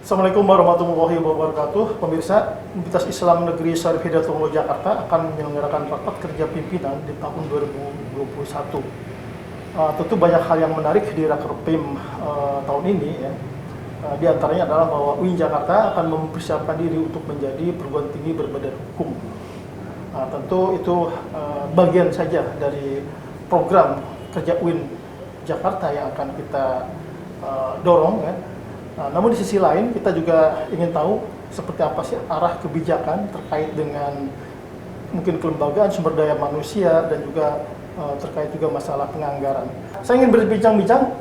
Assalamualaikum warahmatullahi wabarakatuh. Pemirsa, Universitas Islam Negeri Syarif Hidayatullah Jakarta akan menyelenggarakan rapat kerja pimpinan di tahun 2021. Tentu banyak hal yang menarik di Rakerpim tahun ini ya. Di antaranya adalah bahwa UIN Jakarta akan mempersiapkan diri untuk menjadi perguruan tinggi berbadan hukum. Tentu itu bagian saja dari program kerja UIN Jakarta yang akan kita dorong ya. Namun di sisi lain kita juga ingin tahu seperti apa sih arah kebijakan terkait dengan mungkin kelembagaan sumber daya manusia dan juga terkait juga masalah penganggaran. Saya ingin berbincang-bincang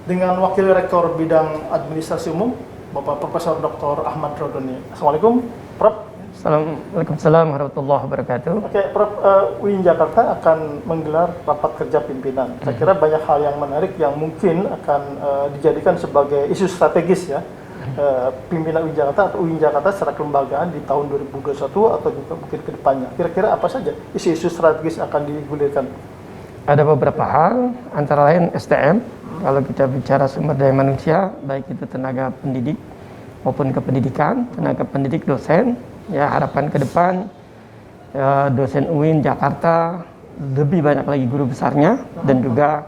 dengan Wakil Rektor Bidang Administrasi Umum, Bapak Profesor Dr. Ahmad Rodoni. Assalamualaikum, Prof. Waalaikumsalam warahmatullahi wabarakatuh. Oke, Prof, UIN Jakarta akan menggelar rapat kerja pimpinan. Saya kira banyak hal yang menarik yang mungkin akan dijadikan sebagai isu strategis ya. Pimpinan UIN Jakarta atau UIN Jakarta secara kelembagaan di tahun 2021 atau juga mungkin ke depannya. Kira-kira apa saja isu-isu strategis akan digulirkan? Ada beberapa hal, antara lain SDM. Kalau kita bicara sumber daya manusia, baik itu tenaga pendidik maupun kependidikan, tenaga pendidik dosen. Ya, harapan ke depan dosen UIN Jakarta lebih banyak lagi guru besarnya dan juga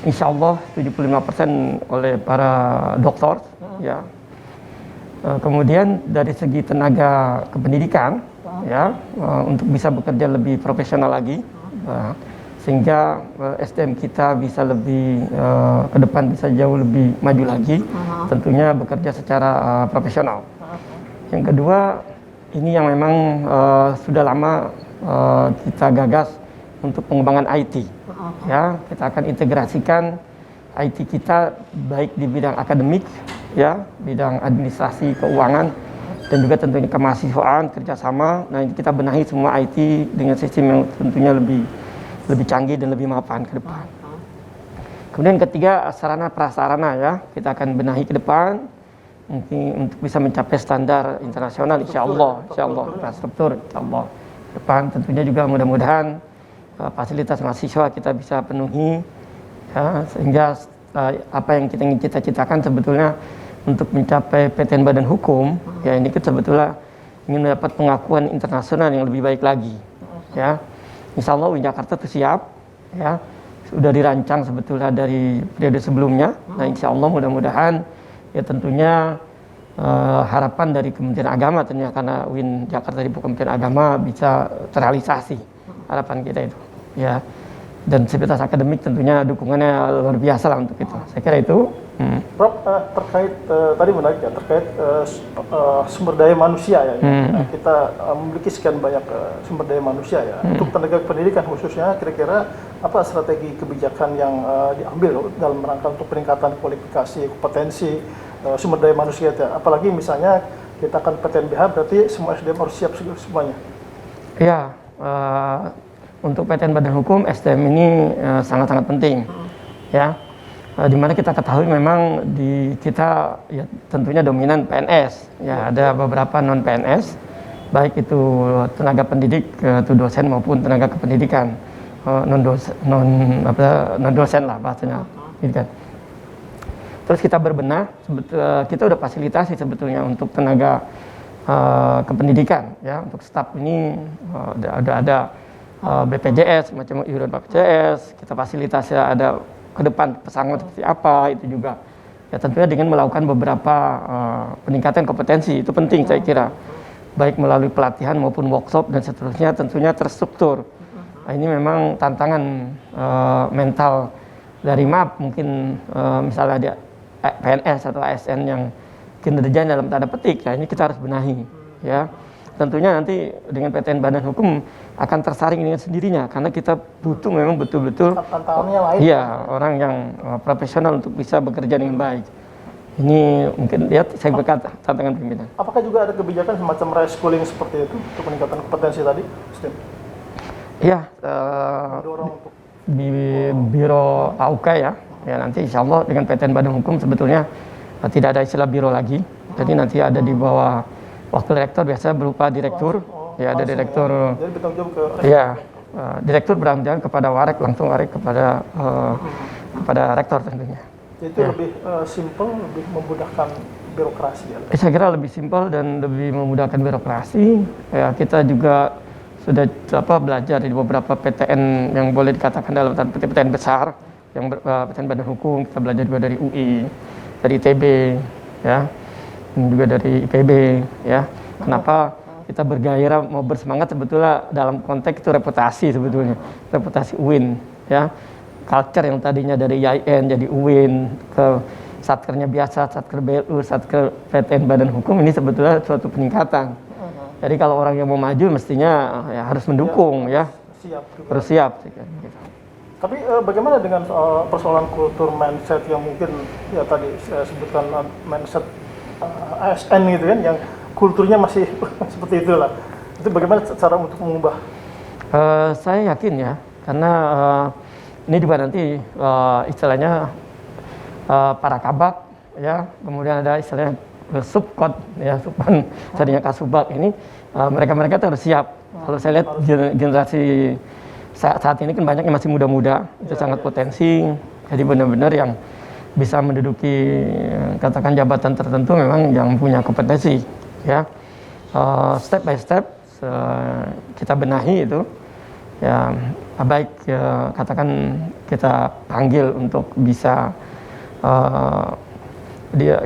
insya Allah 75% oleh para doktor ya. Kemudian dari segi tenaga kependidikan ya, untuk bisa bekerja lebih profesional lagi sehingga SDM kita bisa lebih ke depan bisa jauh lebih maju lagi, tentunya bekerja secara profesional. Yang kedua, ini yang memang sudah lama kita gagas untuk pengembangan IT. Ya, kita akan integrasikan IT kita baik di bidang akademik, ya, bidang administrasi keuangan, dan juga tentunya kemahasiswaan kerjasama. Nah, kita benahi semua IT dengan sistem yang tentunya lebih canggih dan lebih mapan ke depan. Kemudian ketiga, sarana prasarana ya, kita akan benahi ke depan. Mungkin untuk bisa mencapai standar internasional insya Allah infrastruktur insya Allah depan tentunya juga mudah-mudahan fasilitas mahasiswa kita bisa penuhi ya, sehingga apa yang kita ingin cita-citakan sebetulnya untuk mencapai PTN Badan Hukum ya, ini kita sebetulnya ingin mendapat pengakuan internasional yang lebih baik lagi ya. Insya Allah UIN Jakarta itu siap ya, sudah dirancang sebetulnya dari periode sebelumnya. Nah insya Allah mudah-mudahan ya tentunya harapan dari Kementerian Agama tentunya karena UIN Jakarta di Kementerian Agama bisa terrealisasi harapan kita itu ya, dan sivitas akademik tentunya dukungannya luar biasa lah untuk itu. Saya kira itu. Prof, terkait tadi menarik ya terkait sumber daya manusia ya. Kita memiliki sekian banyak sumber daya manusia ya. Untuk tenaga pendidikan khususnya, kira-kira apa strategi kebijakan yang diambil dalam rangka untuk peningkatan kualifikasi, kompetensi sumber daya manusia ya. Apalagi misalnya kita akan PTNBH berarti semua SDM harus siap semuanya. Ya, untuk PTN Badan Hukum SDM ini sangat-sangat penting ya. Dimana kita ketahui memang di kita ya tentunya dominan PNS ya, ada beberapa non PNS baik itu tenaga pendidik itu dosen maupun tenaga kependidikan non dosen lah bahasanya gitu kan. Terus kita berbenah, kita udah fasilitasi sebetulnya untuk tenaga kependidikan ya, untuk staf ini ada BPJS macam iuran BPJS, kita fasilitasi ada ke depan pesangon seperti apa itu juga ya, tentunya dengan melakukan beberapa peningkatan kompetensi itu penting saya kira, baik melalui pelatihan maupun workshop dan seterusnya tentunya terstruktur. Nah, ini memang tantangan mental dari MAP mungkin misalnya ada PNS atau ASN yang kinerjanya dalam tanda petik, nah ini kita harus benahi ya. Tentunya nanti dengan PTN Badan Hukum akan tersaring dengan sendirinya karena kita butuh memang betul-betul iya, orang yang profesional untuk bisa bekerja dengan baik. Ini mungkin lihat saya berkata tantangan pimpinan. Apakah juga ada kebijakan semacam reschooling seperti itu untuk peningkatan kompetensi tadi, Steve? Iya, di Biro AUK ya nanti insya Allah dengan PTN Badan Hukum sebetulnya tidak ada istilah biro lagi. Jadi nanti ada di bawah Wakil Rektor biasa berupa direktur, ya ada direktur, jadi bertanggung jawab ke ya direktur bertanggung jawab kepada Warek, langsung Warek kepada rektor tentunya. Itu lebih simpel, lebih memudahkan birokrasi ya. Saya kira lebih simpel dan lebih memudahkan birokrasi. Ya, kita juga sudah belajar di beberapa PTN yang boleh dikatakan dalam tanda petik PTN besar, yang PTN Badan Hukum. Kita belajar juga dari UI, dari ITB, ya, dan juga dari IPB, ya. Kenapa kita bergairah mau bersemangat sebetulnya dalam konteks itu reputasi sebetulnya, reputasi UIN, ya. Culture yang tadinya dari IAIN jadi UIN, ke satkernya biasa, satker BLU, satker PTN Badan Hukum, ini sebetulnya suatu peningkatan. Jadi kalau orang yang mau maju mestinya ya harus mendukung, ya. Harus siap. Gitu. Tapi bagaimana dengan persoalan kultur mindset yang mungkin ya tadi saya sebutkan mindset ASN gitu kan, yang kulturnya masih seperti itulah. Itu bagaimana cara untuk mengubah? Saya yakin ya, karena ini juga nanti istilahnya para kabak, ya, kemudian ada istilahnya subkot, ya, subkan tadinya kasubag ini, mereka harus siap. Kalau saya lihat generasi saat ini kan banyak yang masih muda-muda, itu sangat potensi. Jadi benar-benar yang bisa menduduki katakan jabatan tertentu memang yang punya kompetensi, ya. Step by step kita benahi itu, ya, baik katakan kita panggil untuk bisa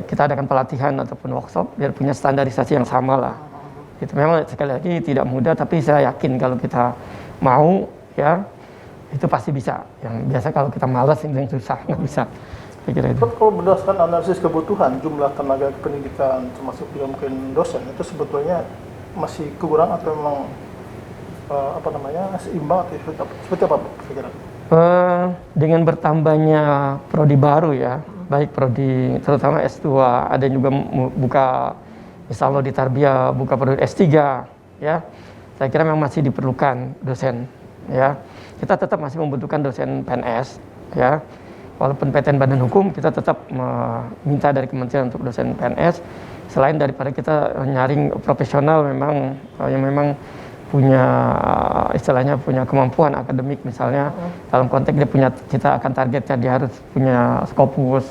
kita adakan pelatihan ataupun workshop biar punya standarisasi yang sama lah. Itu memang sekali lagi tidak mudah, tapi saya yakin kalau kita mau, ya, itu pasti bisa. Yang biasa kalau kita malas ini yang susah, nggak bisa. Kira itu. Kalau berdasarkan analisis kebutuhan jumlah tenaga pendidikan termasuk juga mungkin dosen itu sebetulnya masih kurang atau memang seimbang atau seperti apa kira-kira? Dengan bertambahnya prodi baru, ya, baik prodi terutama S2, ada juga buka insya Allah di Tarbiyah, buka prodi S3, ya, saya kira memang masih diperlukan dosen, ya. Kita tetap masih membutuhkan dosen PNS, ya, walaupun PTN Badan Hukum kita tetap meminta dari kementerian untuk dosen PNS, selain daripada kita nyaring profesional memang yang memang punya istilahnya punya kemampuan akademik, misalnya dalam konteks kita akan targetkan dia harus punya Scopus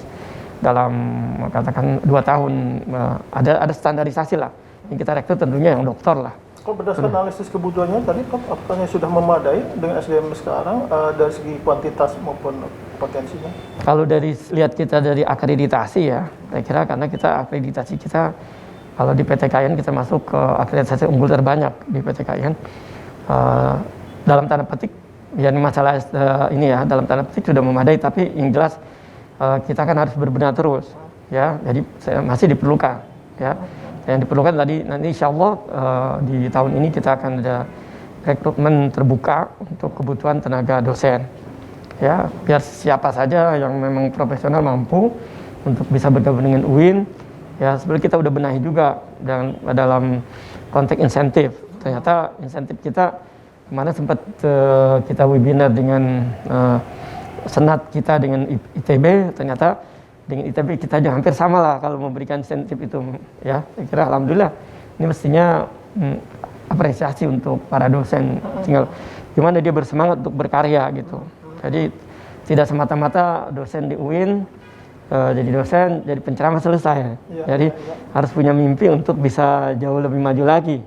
dalam katakan 2 tahun, ada standarisasi lah yang kita rekrut, tentunya yang doktor lah. Kalau berdasarkan analisis kebutuhannya tadi apakah sudah memadai dengan SDM sekarang dari segi kuantitas maupun potensinya? Kalau lihat kita dari akreditasi, ya, saya kira karena kita akreditasi kita kalau di PTKN kita masuk ke akreditasi unggul terbanyak di PTKN, dalam tanda petik, ya, masalah ini ya dalam tanda petik sudah memadai, tapi yang jelas kita kan harus berbenah terus, ya, jadi masih diperlukan, ya. Yang diperlukan tadi nanti insya Allah di tahun ini kita akan ada rekrutmen terbuka untuk kebutuhan tenaga dosen, ya, biar siapa saja yang memang profesional mampu untuk bisa bergabung dengan UIN. Ya, sebenarnya kita udah benahi juga dalam konteks insentif. Ternyata insentif kita kemana sempat kita webinar dengan senat kita dengan ITB, ternyata dengan ITB kita juga hampir sama lah kalau memberikan insentif itu, ya. Saya kira alhamdulillah ini mestinya apresiasi untuk para dosen, tinggal gimana dia bersemangat untuk berkarya gitu. Jadi tidak semata-mata dosen di UIN jadi dosen, jadi penceramah selesai. Jadi harus punya mimpi untuk bisa jauh lebih maju lagi.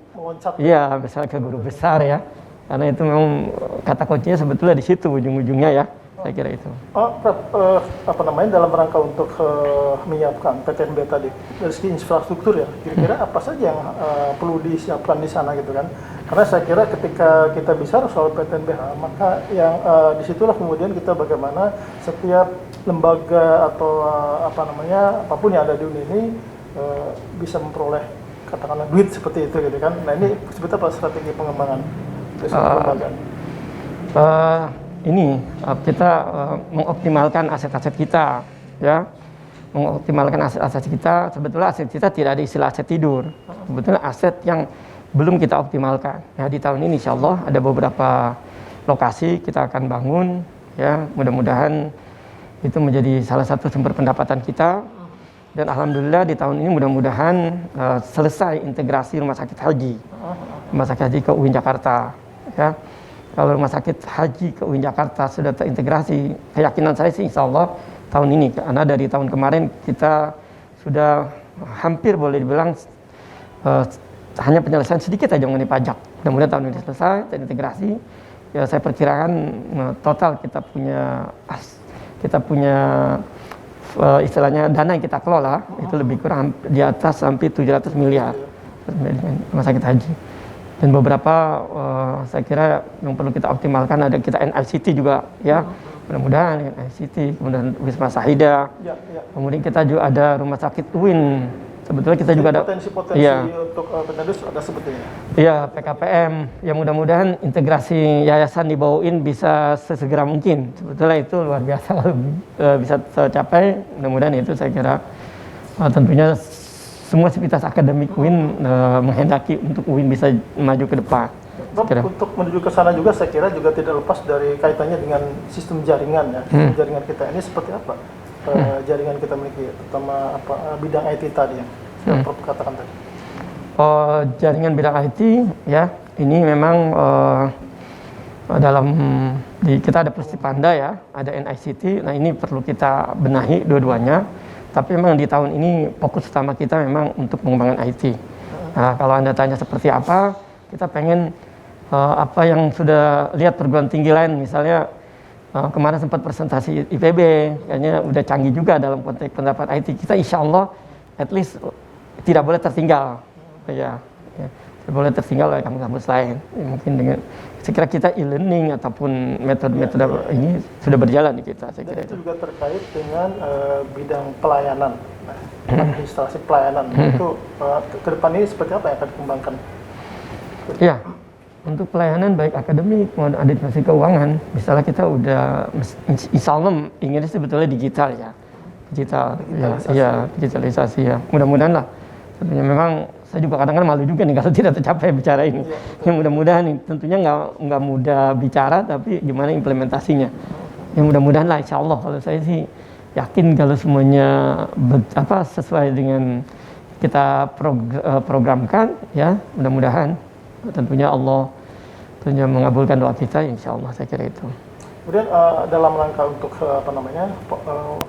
Iya, bisa ke guru besar, ya. Karena itu memang kata kuncinya sebetulnya di situ ujung-ujungnya, ya. Saya kira itu. Dalam rangka untuk menyiapkan PTNB tadi dari segi infrastruktur, ya, kira-kira apa saja yang perlu disiapkan di sana gitu kan? Karena saya kira ketika kita bicara soal PTNBH, maka yang disitulah kemudian kita bagaimana setiap lembaga atau apapun yang ada di dunia ini bisa memperoleh katakanlah duit seperti itu gitu kan. Nah, ini sebetulnya apa strategi pengembangan lembaga? Ini kita mengoptimalkan aset-aset kita, ya, mengoptimalkan aset-aset kita. Sebetulnya aset kita tidak ada istilah aset tidur, sebetulnya aset yang belum kita optimalkan. Ya, di tahun ini insya Allah ada beberapa lokasi kita akan bangun, ya, mudah-mudahan itu menjadi salah satu sumber pendapatan kita. Dan alhamdulillah di tahun ini mudah-mudahan selesai integrasi rumah sakit haji ke UIN Jakarta, ya. Kalau rumah sakit haji ke UIN Jakarta sudah terintegrasi, keyakinan saya sih insya Allah tahun ini, karena dari tahun kemarin kita sudah hampir boleh dibilang hanya penyelesaian sedikit aja mengenai pajak. Mudah-mudahan tahun ini selesai, terintegrasi. Ya, saya perkirakan total kita punya istilahnya dana yang kita kelola itu lebih kurang di atas sampai 700 miliar rumah sakit haji. Dan beberapa saya kira yang perlu kita optimalkan ada kita NICT juga ya. Mudah-mudahan NICT, kemudian Wisma Sahida. Kemudian kita juga ada rumah sakit UIN. Sebetulnya kita juga ada potensi-potensi ya, untuk penedus ada sebetulnya. Iya, PKPM. Ya mudah-mudahan integrasi yayasan di bawah UIN bisa sesegera mungkin. Sebetulnya itu luar biasa kalau bisa tercapai. Mudah-mudahan itu saya kira tentunya semua sivitas akademik UIN menghendaki untuk UIN bisa maju ke depan. Untuk menuju ke sana juga saya kira juga tidak lepas dari kaitannya dengan sistem jaringan ya. Sistem jaringan kita ini seperti apa? Jaringan kita miliki, terutama bidang IT tadi yang saya Prof katakan tadi. Jaringan bidang IT ya, ini memang kita ada Persipanda ya, ada NICT. Nah ini perlu kita benahi dua-duanya. Tapi memang di tahun ini fokus utama kita memang untuk pengembangan IT. Nah kalau Anda tanya seperti apa, kita pengen apa yang sudah lihat perguruan tinggi lain, misalnya kemarin sempat presentasi IPB, kayaknya udah canggih juga dalam konteks penerapan IT. Kita insya Allah at least tidak boleh tertinggal, ya tidak boleh tertinggal oleh kampus-kampus lain. Ya, mungkin dengan sekira kita e-learning ataupun metode-metode ini sudah berjalan di kita. Saya kira itu juga terkait dengan bidang pelayanan, administrasi pelayanan. Itu ke depan ini seperti apa yang akan dikembangkan? Ya. Untuk pelayanan baik akademik maupun administrasi keuangan, misalnya kita udah insya Allah inginnya sebetulnya digital ya, digitalisasi ya. Mudah-mudahan lah. Tentunya memang saya juga kadang-kadang malu juga nih kalau tidak tercapai bicara ini. Ya mudah-mudahan nih, tentunya nggak mudah bicara, tapi gimana implementasinya. Ya mudah-mudahan lah insya Allah. Kalau saya sih yakin kalau semuanya sesuai dengan kita programkan ya, mudah-mudahan. Tentunya Allah tentunya mengabulkan doa kita, insya Allah saya kira itu. Kemudian dalam rangka untuk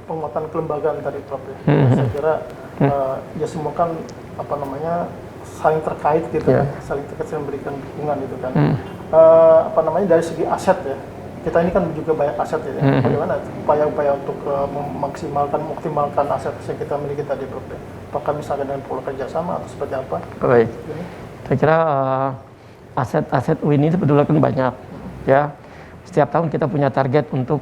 penguatan kelembagaan tadi Prof, saya kira ya semua kan saling terkait gitu, saling memberikan dukungan gitu kan. Dari segi aset ya, kita ini kan juga banyak aset ya. Bagaimana upaya-upaya untuk mengoptimalkan aset yang kita miliki tadi Prof? Apakah misalkan dengan pola kerjasama atau seperti apa? Baik. Saya kira aset-aset UIN ini sebetulnya kan banyak ya. Setiap tahun kita punya target untuk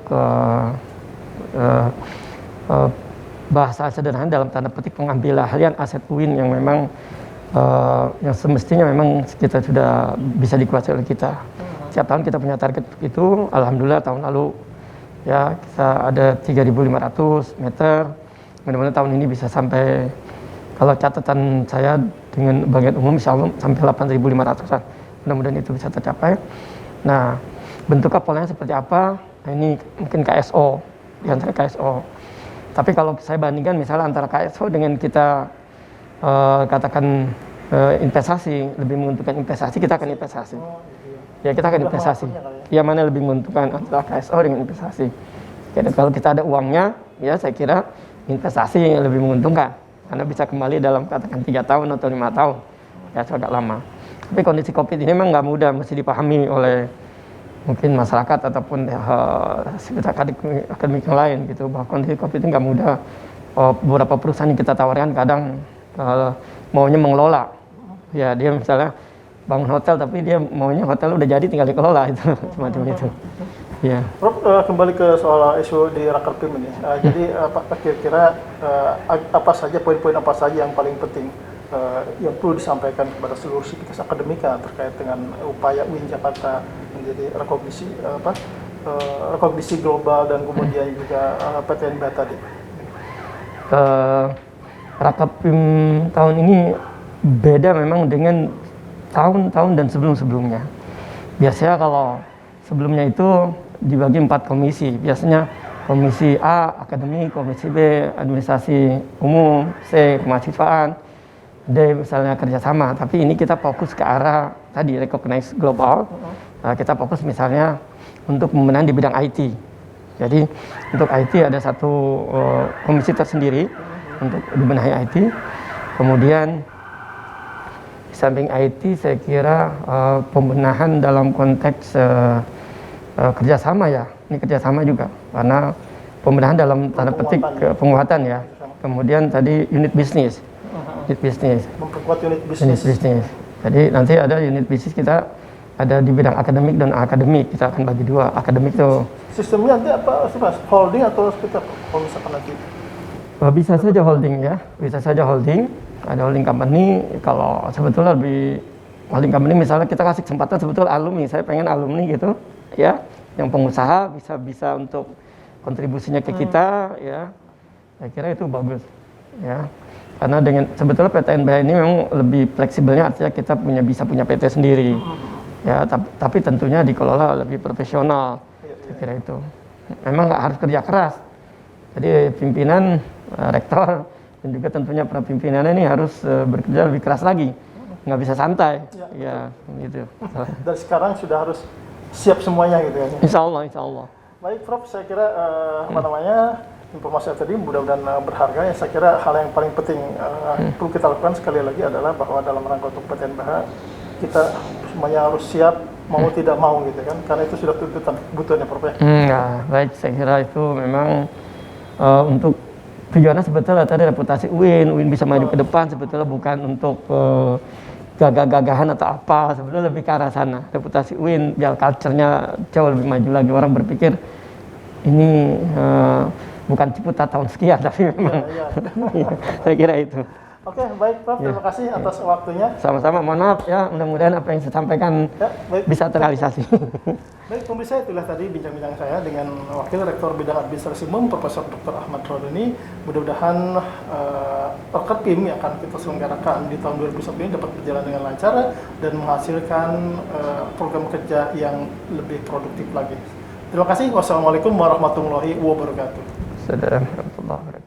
bahasa sederhana dalam tanda petik pengambilan aset UIN yang memang yang semestinya memang kita sudah bisa dikuasai oleh kita. Setiap tahun kita punya target itu. Alhamdulillah tahun lalu ya kita ada 3.500 meter. Mudah-mudahan tahun ini bisa sampai, kalau catatan saya dengan bagian umum insya Allah sampai 8.500-an. Mudah-mudahan itu bisa tercapai. Nah, bentuk polanya seperti apa? Nah, ini mungkin KSO, di antara KSO. Tapi kalau saya bandingkan misalnya antara KSO dengan kita katakan investasi, lebih menguntungkan investasi, kita akan investasi. Ya, kita akan investasi. Ya, mana lebih menguntungkan antara KSO dengan investasi. Jadi, kalau kita ada uangnya, ya saya kira investasi yang lebih menguntungkan. Karena bisa kembali dalam katakan 3 tahun atau 5 tahun. Ya, agak lama. Tapi kondisi COVID ini memang nggak mudah, mesti dipahami oleh mungkin masyarakat ataupun sekitar akademik yang lain gitu. Bahwa kondisi COVID ini nggak mudah. Beberapa perusahaan yang kita tawarkan kadang maunya mengelola. Ya dia misalnya bangun hotel tapi dia maunya hotel udah jadi tinggal dikelola itu semacam itu. Ya. Prof, kembali ke soal isu di Rakerpim ini. Jadi kira-kira apa saja poin-poin apa saja yang paling penting yang perlu disampaikan kepada seluruh sivitas akademika terkait dengan upaya UIN Jakarta menjadi rekognisi global dan kemudian juga PTNBA tadi. Rakerpim tahun ini beda memang dengan tahun-tahun dan sebelum-sebelumnya. Biasanya kalau sebelumnya itu dibagi 4 komisi. Biasanya komisi A, akademik, komisi B, administrasi umum, C, kemahasiswaan, D misalnya kerjasama, tapi ini kita fokus ke arah tadi recognize global. Kita fokus misalnya untuk pembenahan di bidang IT, Jadi untuk IT ada satu komisi tersendiri untuk dibenahi IT. Kemudian di samping IT saya kira pembenahan dalam konteks kerjasama ya, ini kerjasama juga karena pembenahan dalam tanda petik penguatan ya. Kemudian tadi unit bisnis, memperkuat unit unit bisnis. Jadi nanti ada unit bisnis kita ada di bidang akademik dan akademik, kita akan bagi dua. Akademik tuh sistemnya nanti apa sih Mas? Holding atau kita kalau misalkan nanti? bisa saja holding ya, bisa saja holding. Ada holding company, kalau sebetulnya lebih holding company misalnya kita kasih kesempatan sebetulnya alumni, saya pengen alumni gitu ya, yang pengusaha bisa untuk kontribusinya ke kita ya, saya kira itu bagus ya, karena dengan sebetulnya PTNBH ini memang lebih fleksibelnya, artinya kita bisa punya PT sendiri ya, tapi tentunya dikelola lebih profesional, saya kira itu memang nggak harus kerja keras, jadi pimpinan rektor dan juga tentunya para pimpinannya ini harus bekerja lebih keras lagi, nggak bisa santai ya gitu. Dari sekarang sudah harus siap semuanya gitu ya. Insya Allah. Baik Prof, saya kira informasi tadi mudah-mudahan berharga ya. Saya kira hal yang paling penting perlu kita lakukan sekali lagi adalah bahwa dalam rangka untuk PTNBH kita semuanya harus siap, mau tidak mau gitu kan, karena itu sudah tuntutan kebutuhannya Prof ya. Baik, saya kira itu memang untuk tujuannya sebetulnya tadi reputasi UIN bisa maju ke depan, sebetulnya bukan untuk gagah-gagahan atau apa, sebetulnya lebih ke arah sana. Reputasi UIN biar culture-nya jauh lebih maju lagi, orang berpikir ini bukan Ciputat tahun sekian, tapi memang saya kira itu. Oke, baik Prof, terima kasih atas waktunya. Sama-sama, mohon maaf ya, mudah-mudahan apa yang saya sampaikan bisa terrealisasi. Baik, pemirsa, itulah tadi bincang-bincang saya dengan Wakil Rektor Bidang Administrasi Umum Profesor Dr. Ahmad Rodoni. Mudah-mudahan Orkatpim yang akan kita selenggarakan di tahun 2021 ini dapat berjalan dengan lancar dan menghasilkan program kerja yang lebih produktif lagi. Terima kasih. Wassalamualaikum warahmatullahi wabarakatuh. Assalamualaikum warahmatullahi wabarakatuh.